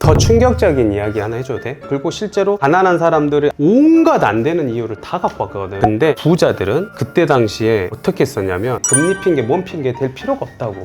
더 충격적인 이야기 하나 해줘도 돼? 그리고 실제로 가난한 사람들의 온갖 안 되는 이유를 다 갖고 왔거든. 근데 부자들은 그때 당시에 어떻게 썼냐면 금리 핑계 몸 핑계 될 필요가 없다고.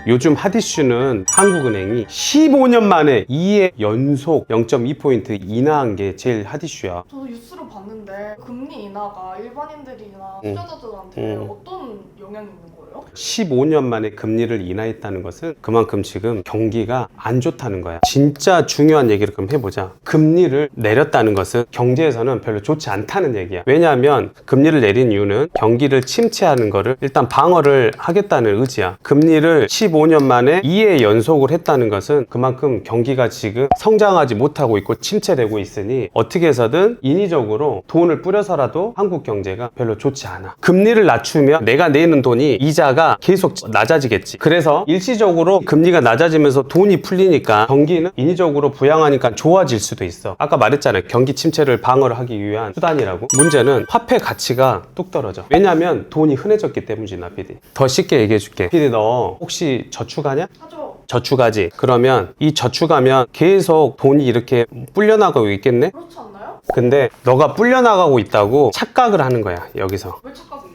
요즘 핫이슈는 한국은행이 15년 만에 2회 연속 0.2포인트 인하한 게 제일 핫이슈야. 저도 뉴스로 봤는데 금리 인하가 일반인들이나 투자자들한테 어떤 영향이 있는 거예요? 15년 만에 금리를 인하했다는 것은 그만큼 지금 경기가 안 좋다는 거야. 진짜 중요한 얘기를 그럼 해보자. 금리를 내렸다는 것은 경제에서는 별로 좋지 않다는 얘기야. 왜냐하면 금리를 내린 이유는 경기를 침체하는 거를 일단 방어를 하겠다는 의지야. 금리를 15년 만에 2회 연속을 했다는 것은 그만큼 경기가 지금 성장하지 못하고 있고 침체되고 있으니 어떻게 해서든 인위적으로 돈을 뿌려서라도 한국 경제가 별로 좋지 않아. 금리를 낮추면 내가 내는 돈이 이자가 계속 낮아지겠지. 그래서 일시적으로 금리가 낮아지면서 돈이 풀리니까 경기는 인위적으로 부양하니까 좋아질 수도 있어. 아까 말했잖아요. 경기 침체를 방어를 하기 위한 수단이라고. 문제는 화폐 가치가 뚝 떨어져. 왜냐면 돈이 흔해졌기 때문이지. 나 PD 더 쉽게 얘기해 줄게. PD 너 혹시 저축하냐? 하죠. 저축하지. 그러면 이 저축하면 계속 돈이 이렇게 불려나가고 있겠네? 그렇지 않나요? 근데 너가 불려나가고 있다고 착각을 하는 거야. 여기서. 왜 착각이에요?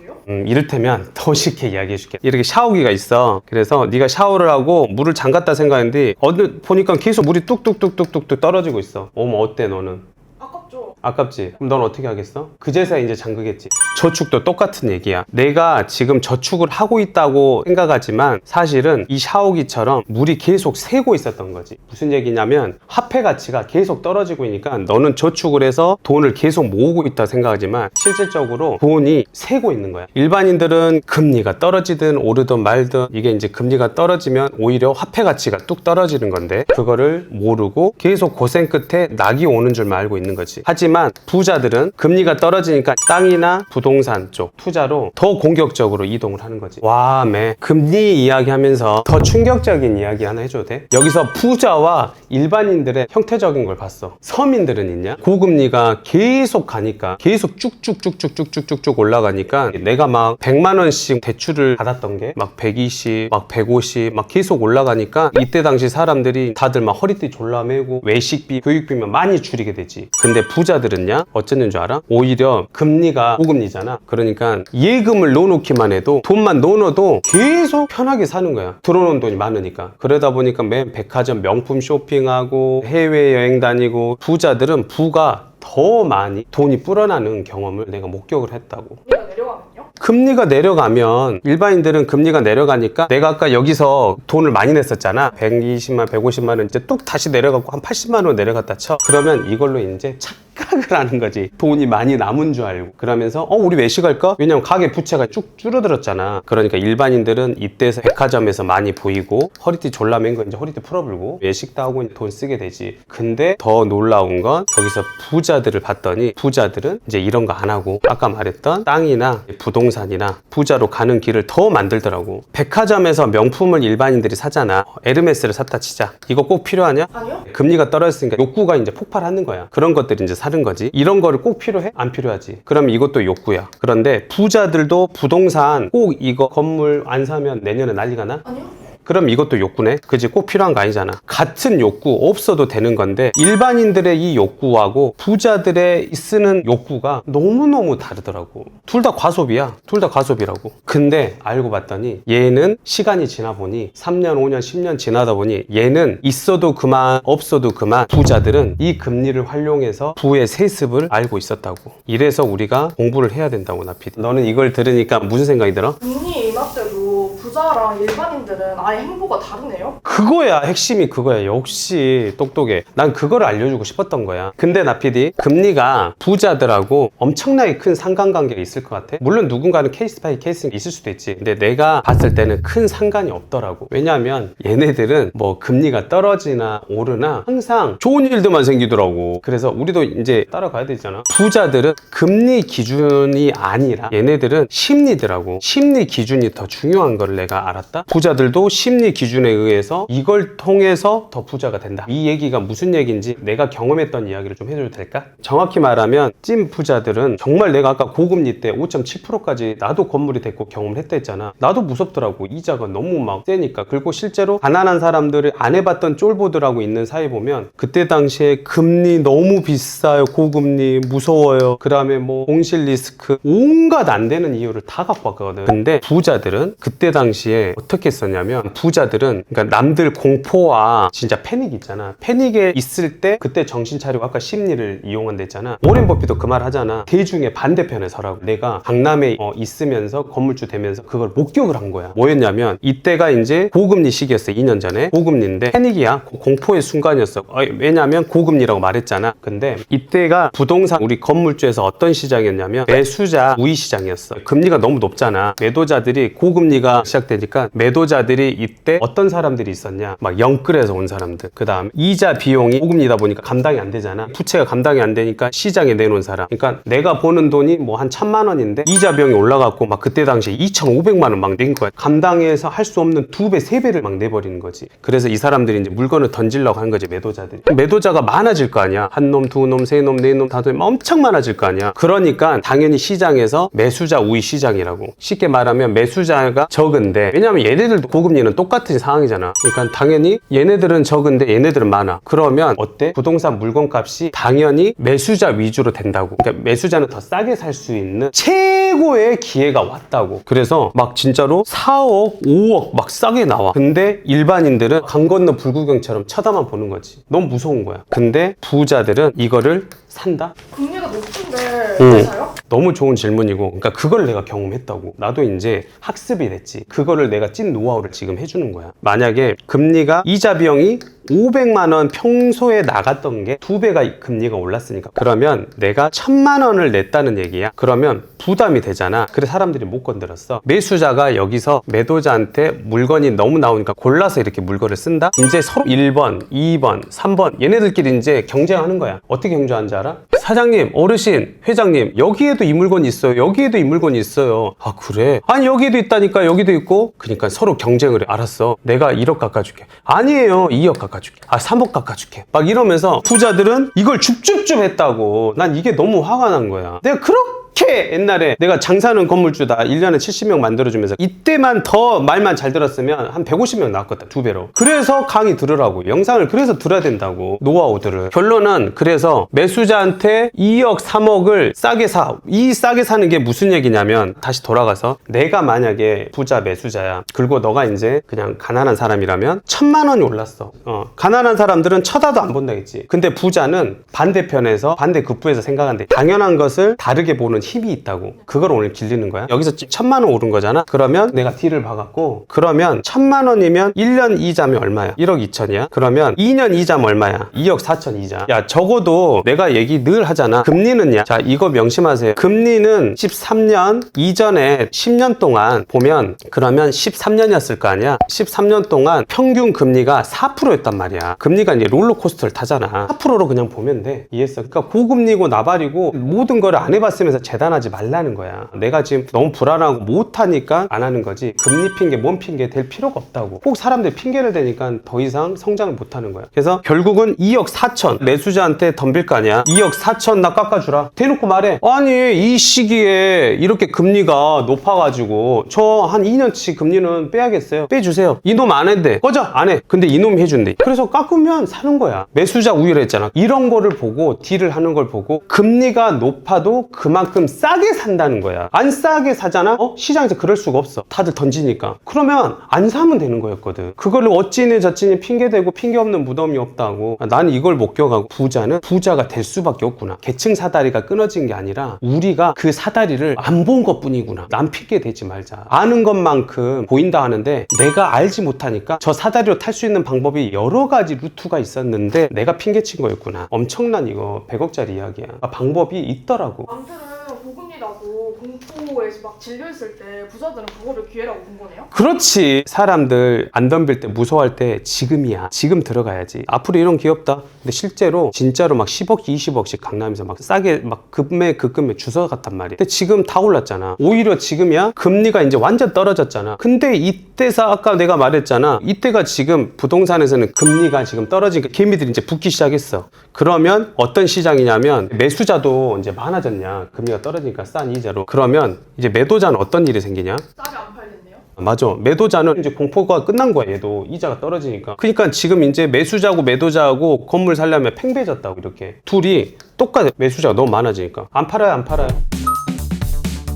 이를테면 더 쉽게 이야기해 줄게. 이렇게 샤워기가 있어. 그래서 네가 샤워를 하고 물을 잠갔다 생각했는데 어느 보니까 계속 물이 뚝뚝뚝뚝뚝 떨어지고 있어. 어때 너는? 아깝죠. 아깝지? 그럼 넌 어떻게 하겠어? 그제서야 이제 잠그겠지. 저축도 똑같은 얘기야. 내가 지금 저축을 하고 있다고 생각하지만 사실은 이 샤워기처럼 물이 계속 새고 있었던 거지. 무슨 얘기냐면 화폐 가치가 계속 떨어지고 있으니까 너는 저축을 해서 돈을 계속 모으고 있다 생각하지만 실질적으로 돈이 새고 있는 거야. 일반인들은 금리가 떨어지든 오르든 말든 이게 이제 금리가 떨어지면 오히려 화폐 가치가 뚝 떨어지는 건데 그거를 모르고 계속 고생 끝에 낙이 오는 줄만 알고 있는 거지. 하지만 부자들은 금리가 떨어지니까 땅이나 부동산 쪽 투자로 더 공격적으로 이동을 하는 거지. 와, 금리 이야기하면서 더 충격적인 이야기 하나 해줘도 돼? 여기서 부자와 일반인들의 형태적인 걸 봤어. 서민들은 있냐? 고금리가 계속 가니까 계속 쭉쭉쭉쭉쭉쭉쭉 올라가니까 내가 막 100만 원씩 대출을 받았던 게 막 120, 막 150, 막 계속 올라가니까 이때 당시 사람들이 다들 막 허리띠 졸라매고 외식비, 교육비만 많이 줄이게 되지. 근데 부자들은요? 어쩌는 줄 알아? 오히려 금리가 고금리잖아. 그러니까 예금을 넣어놓기만 해도 돈만 넣어놔도 계속 편하게 사는 거야. 들어오는 돈이 많으니까. 그러다 보니까 매일 백화점 명품 쇼핑하고 해외여행 다니고 부자들은 부가 더 많이 돈이 불어나는 경험을 내가 목격을 했다고. 금리가 내려가면요? 금리가 내려가면 일반인들은 금리가 내려가니까 내가 아까 여기서 돈을 많이 냈었잖아. 120만, 150만 원 이제 뚝 다시 내려가고 한 80만 원 내려갔다 쳐. 그러면 이걸로 이제 착각을 하는 거지. 돈이 많이 남은 줄 알고. 그러면서 우리 외식할까? 왜냐면 가계 부채가 쭉 줄어들었잖아. 그러니까 일반인들은 이때서 백화점에서 많이 보이고 허리띠 졸라맨 거 이제 허리띠 풀어불고 외식도 하고 돈 쓰게 되지. 근데 더 놀라운 건 여기서 부자들을 봤더니 부자들은 이제 이런 거 안 하고 아까 말했던 땅이나 부동산이나 부자로 가는 길을 더 만들더라고. 백화점에서 명품을 일반인들이 사잖아. 에르메스를 샀다 치자. 이거 꼭 필요하냐? 아니요? 금리가 떨어졌으니까 욕구가 이제 폭발하는 거야. 그런 것들이 이제 사는 거지. 이런 거를 꼭 필요해? 안 필요하지. 그럼 이것도 욕구야. 그런데 부자들도 부동산 꼭 이거 건물 안 사면 내년에 난리가 나? 아니요? 그럼 이것도 욕구네? 그지? 꼭 필요한 거 아니잖아. 같은 욕구 없어도 되는 건데 일반인들의 이 욕구하고 부자들의 쓰는 욕구가 너무너무 다르더라고. 둘 다 과소비야. 둘 다 과소비라고. 근데 알고 봤더니 얘는 시간이 지나 보니 3년, 5년, 10년 지나다 보니 얘는 있어도 그만 없어도 그만 부자들은 이 금리를 활용해서 부의 세습을 알고 있었다고. 이래서 우리가 공부를 해야 된다고 나 PD. 너는 이걸 들으니까 무슨 생각이 들어? 금리 인하 때도 부자랑 일반인들은 아예 행보가 다르네요? 그거야. 핵심이 그거야. 역시 똑똑해. 난 그거를 알려주고 싶었던 거야. 근데 나 PD 금리가 부자들하고 엄청나게 큰 상관관계가 있을 것 같아. 물론 누군가는 케이스 바이 케이스는 있을 수도 있지. 근데 내가 봤을 때는 큰 상관이 없더라고. 왜냐하면 얘네들은 뭐 금리가 떨어지나 오르나 항상 좋은 일들만 생기더라고. 그래서 우리도 이제 따라가야 되잖아. 부자들은 금리 기준이 아니라 얘네들은 심리더라고. 심리 기준이 더 중요한 거를 내가 알았다. 부자들도 심리 기준에 의해서 이걸 통해서 더 부자가 된다. 이 얘기가 무슨 얘기인지 내가 경험했던 이야기를 좀 해줘도 될까? 정확히 말하면 찐 부자들은 정말 내가 아까 고금리 때 5.7%까지 나도 건물이 됐고 경험을 했다 했잖아. 나도 무섭더라고. 이자가 너무 막 세니까. 그리고 실제로 가난한 사람들을 안 해봤던 쫄보들하고 있는 사이 보면 그때 당시에 금리 너무 비싸요. 고금리 무서워요. 그 다음에 뭐 공실 리스크 온갖 안 되는 이유를 다 갖고 왔거든. 근데 부자들은 그때 당시에 어떻게 했었냐면 부자들은 그러니까 남들 공포와 진짜 패닉 있잖아. 패닉에 있을 때 그때 정신 차리고 아까 심리를 이용한다 했잖아. 오렌 버핏도 그 말 하잖아. 대중의 반대편에 서라고. 내가 강남에 있으면서 건물주 되면서 그걸 목격을 한 거야. 뭐였냐면 이때가 이제 고금리 시기였어. 2년 전에 고금리인데 패닉이야. 공포의 순간이었어. 왜냐면 고금리라고 말했잖아. 근데 이때가 부동산 우리 건물주에서 어떤 시장이었냐면 매수자 우위 시장이었어. 금리가 너무 높잖아. 매도자들이 고금리가 시작되니까 매도자들이 이때 어떤 사람들이 있었냐, 막 영끌에서 온 사람들, 그 다음 이자 비용이 고금리다 보니까 감당이 안 되잖아. 부채가 감당이 안 되니까 시장에 내놓은 사람. 그러니까 내가 버는 돈이 뭐 한 1,000만 원인데 이자 비용이 올라갔고 막 그때 당시에 2,500만 원 막 낸 거야. 감당해서 할 수 없는 2배, 3배를 막 내버리는 거지. 그래서 이 사람들이 이제 물건을 던지려고 하는 거지. 매도자들이. 매도자가 많아질 거 아니야. 한 놈, 두 놈, 세 놈, 네 놈, 다섯 놈 엄청 많아질 거 아니야. 그러니까 당연히 시장에서 매수자 우위 시장이라고. 쉽게 말하면 매수자가 적은데, 왜냐면 얘네들도 고금리는 똑같은 상황이잖아. 그러니까 당연히 얘네들은 적은데 얘네들은 많아. 그러면 어때? 부동산 물건값이 당연히 매수자 위주로 된다고. 그러니까 매수자는 더 싸게 살 수 있는 최고의 기회가 왔다고. 그래서 막 진짜로 4억, 5억 막 싸게 나와. 근데 일반인들은 강 건너 불구경처럼 쳐다만 보는 거지. 너무 무서운 거야. 근데 부자들은 이거를 산다? 금리가 높은데 왜 사요? 너무 좋은 질문이고, 그러니까 그걸 내가 경험했다고. 나도 이제 학습이 됐지. 그거를 내가 찐 노하우를 지금 해주는 거야. 만약에 금리가 이자 비용이 500만 원 평소에 나갔던 게 2배가 금리가 올랐으니까, 그러면 내가 1,000만 원을 냈다는 얘기야. 그러면 부담이 되잖아. 그래 사람들이 못 건드렸어. 매수자가 여기서 매도자한테 물건이 너무 나오니까 골라서 이렇게 물건을 쓴다? 이제 서로 1번, 2번, 3번 얘네들끼리 이제 경쟁하는 거야. 어떻게 경쟁하는지 알아? 사장님, 어르신, 회장님, 여기에도 이 물건이 있어요. 여기에도 이 물건이 있어요. 아 그래? 아니 여기에도 있다니까. 여기도 있고. 그러니까 서로 경쟁을 해. 알았어, 내가 1억 깎아줄게. 아니에요, 2억 깎아줄게. 아 3억 깎아줄게. 막 이러면서 부자들은 이걸 줍줍줍 했다고. 난 이게 너무 화가 난 거야. 내가 그렇게 옛날에 내가 장사하는 건물주다 1년에 70명 만들어주면서 이때만 더 말만 잘 들었으면 한 150명 나왔거든. 2배로. 그래서 강의 들으라고. 영상을 그래서 들어야 된다고. 노하우들을. 결론은 그래서 매수자한테 2억 3억을 싸게 사. 이 싸게 사는 게 무슨 얘기냐면, 다시 돌아가서 내가 만약에 부자 매수자야. 그리고 너가 이제 그냥 가난한 사람이라면 1,000만 원이 올랐어. 가난한 사람들은 쳐다도 안 본다겠지. 근데 부자는 반대편에서 반대급부에서 생각하는데 당연한 것을 다르게 보는 힘이 있다고. 그걸 오늘 길리는 거야. 여기서 1,000만 원 오른 거잖아. 그러면 내가 딜을 봐갖고, 그러면 1,000만 원이면 1년 이자면 얼마야? 1억 2천이야? 그러면 2년 이자면 얼마야? 2억 4천 이자. 야 적어도 내가 얘기 늘 하잖아. 금리는야, 자 이거 명심하세요. 금리는 13년 이전에 10년 동안 보면, 그러면 13년이었을 거 아니야. 13년 동안 평균 금리가 4%였단 말이야. 금리가 이제 롤러코스터를 타잖아. 4%로 그냥 보면 돼. 이해했어? 그러니까 고금리고 나발이고 모든 거를 안 해봤으면서 재단하지 말라는 거야. 내가 지금 너무 불안하고 못하니까 안 하는 거지. 금리 핑계, 뭔 핑계 될 필요가 없다고. 꼭 사람들 핑계를 대니까 더 이상 성장을 못하는 거야. 그래서 결국은 2억 4천 매수자한테 덤빌 거 아니야. 2억 4천 나 깎아주라. 대놓고 말해. 아니 이 시기에 이렇게 금리가 높아가지고 저 한 2년치 금리는 빼야겠어요. 빼주세요. 이놈 안 했대. 꺼져. 안 해. 근데 이놈이 해준대. 그래서 깎으면 사는 거야. 매수자 우위를 했잖아. 이런 거를 보고 딜을 하는 걸 보고 금리가 높아도 그만큼 싸게 산다는 거야. 안 싸게 사잖아? 시장에서 그럴 수가 없어. 다들 던지니까. 그러면 안 사면 되는 거였거든. 그거를 어찌니 저찌니 핑계대고 핑계 없는 무덤이 없다고. 나는 이걸 목격하고, 부자는 부자가 될 수밖에 없구나. 계층 사다리가 끊어진 게 아니라 우리가 그 사다리를 안 본 것 뿐이구나. 남 핑계 대지 말자. 아는 것만큼 보인다 하는데 내가 알지 못하니까 저 사다리로 탈 수 있는 방법이 여러 가지 루트가 있었는데 내가 핑계친 거였구나. 엄청난 이거 100억짜리 이야기야. 방법이 있더라고. 남들은 고금리 나고 공포에 막 질려있을 때 부자들은 그거를 기회라고 본 거네요? 그렇지. 사람들 안 덤빌 때 무서워할 때 지금이야. 지금 들어가야지. 앞으로 이런 기업다. 근데 실제로 진짜로 막 10억, 20억씩 강남에서 막 싸게 막 급매 주워 갔단 말이야. 근데 지금 다 올랐잖아. 오히려 지금이야 금리가 이제 완전 떨어졌잖아. 근데 이때사 아까 내가 말했잖아. 이때가 지금 부동산에서는 금리가 지금 떨어지니까 개미들이 이제 붙기 시작했어. 그러면 어떤 시장이냐면 매수자도 이제 많아졌냐. 금리가 떨어지니까 싼 이자로. 그러면 이제 매도자는 어떤 일이 생기냐? 싸게 안 팔겠네요? 맞아. 매도자는 이제 공포가 끝난 거야. 얘도 이자가 떨어지니까. 그러니까 지금 이제 매수자하고 매도자하고 건물 살려면 팽배해졌다고 이렇게. 둘이 똑같아. 매수자가 너무 많아지니까. 안 팔아요, 안 팔아요.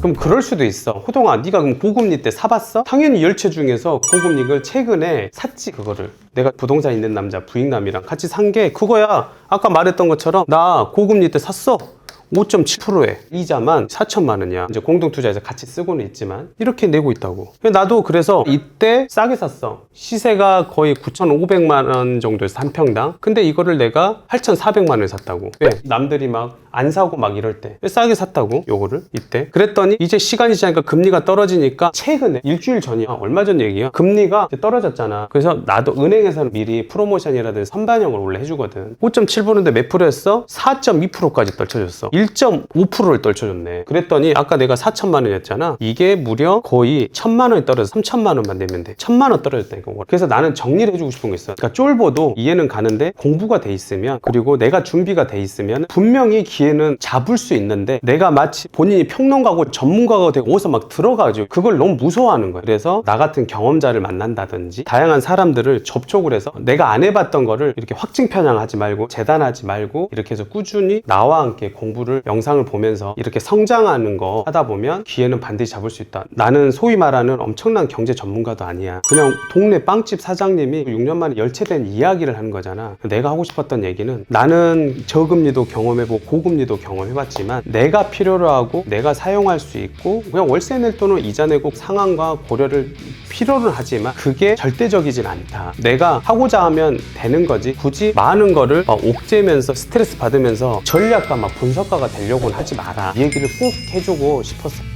그럼 그럴 수도 있어. 호동아, 네가 그럼 고금리 때 사봤어? 당연히 열채 중에서 고금리를 최근에 샀지. 그거를 내가 부동산 있는 남자 부익남이랑 같이 산 게 그거야. 아까 말했던 것처럼 나 고금리 때 샀어. 5.7%에 이자만 4천만 원이야. 이제 공동투자에서 같이 쓰고는 있지만 이렇게 내고 있다고. 나도 그래서 이때 싸게 샀어. 시세가 거의 9,500만 원 정도에서 한 평당. 근데 이거를 내가 8,400만 원에 샀다고. 왜? 남들이 막 안 사고 막 이럴 때 싸게 샀다고 요거를 이때. 그랬더니 이제 시간이 지나니까 금리가 떨어지니까 최근에 일주일 전이야. 얼마 전 얘기야. 금리가 떨어졌잖아. 그래서 나도 은행에서는 미리 프로모션이라든지 선반영을 원래 해주거든. 5.7%인데 몇 프로 했어? 4.2%까지 떨쳐줬어. 1.5%를 떨쳐줬네. 그랬더니 아까 내가 4천만 원이었잖아. 이게 무려 거의 1,000만 원이 떨어져 3천만 원만 내면 돼. 1,000만 원 떨어졌다니까. 그래서 나는 정리를 해주고 싶은 게 있어. 그러니까 쫄보도 이해는 가는데 공부가 돼 있으면 그리고 내가 준비가 돼 있으면 분명히 기회는 잡을 수 있는데 내가 마치 본인이 평론가고 전문가가 되고 어디서 막 들어가가지고 그걸 너무 무서워하는 거야. 그래서 나 같은 경험자를 만난다든지 다양한 사람들을 접촉을 해서 내가 안 해봤던 거를 이렇게 확증 편향하지 말고 재단하지 말고 이렇게 해서 꾸준히 나와 함께 공부를 영상을 보면서 이렇게 성장하는 거 하다 보면 기회는 반드시 잡을 수 있다. 나는 소위 말하는 엄청난 경제 전문가도 아니야. 그냥 동네 빵집 사장님이 6년 만에 열체된 이야기를 하는 거잖아. 내가 하고 싶었던 얘기는 나는 저금리도 경험해보고 고금리도 경험해봤지만 내가 필요로 하고 내가 사용할 수 있고 그냥 월세 낼 돈을 이자 내고 상황과 고려를 필요는 하지만 그게 절대적이진 않다. 내가 하고자 하면 되는 거지. 굳이 많은 거를 옥죄면서 스트레스 받으면서 전략가 막 분석가가 되려고는 하지 마라. 이 얘기를 꼭 해주고 싶었어.